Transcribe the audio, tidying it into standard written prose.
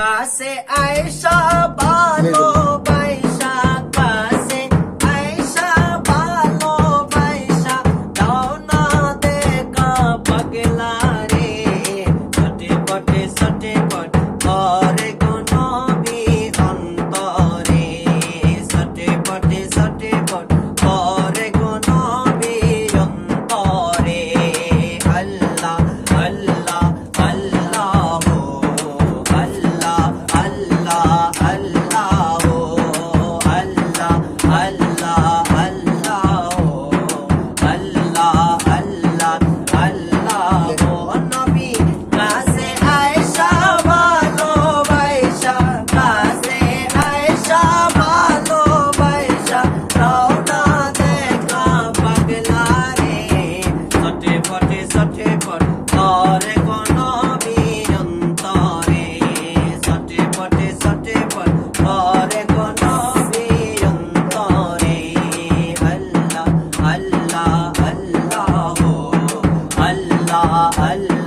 কাছে আয়েশা ভালোবাসা কাছে আয়েশা ভালোবাসা দাও না দেখা পাগলা রে সটে পট করে গো নবী অন্তরে সটে পট করে গো নবী অন্তরে আল্লাহ আল্লাহ আল্লাহ Allah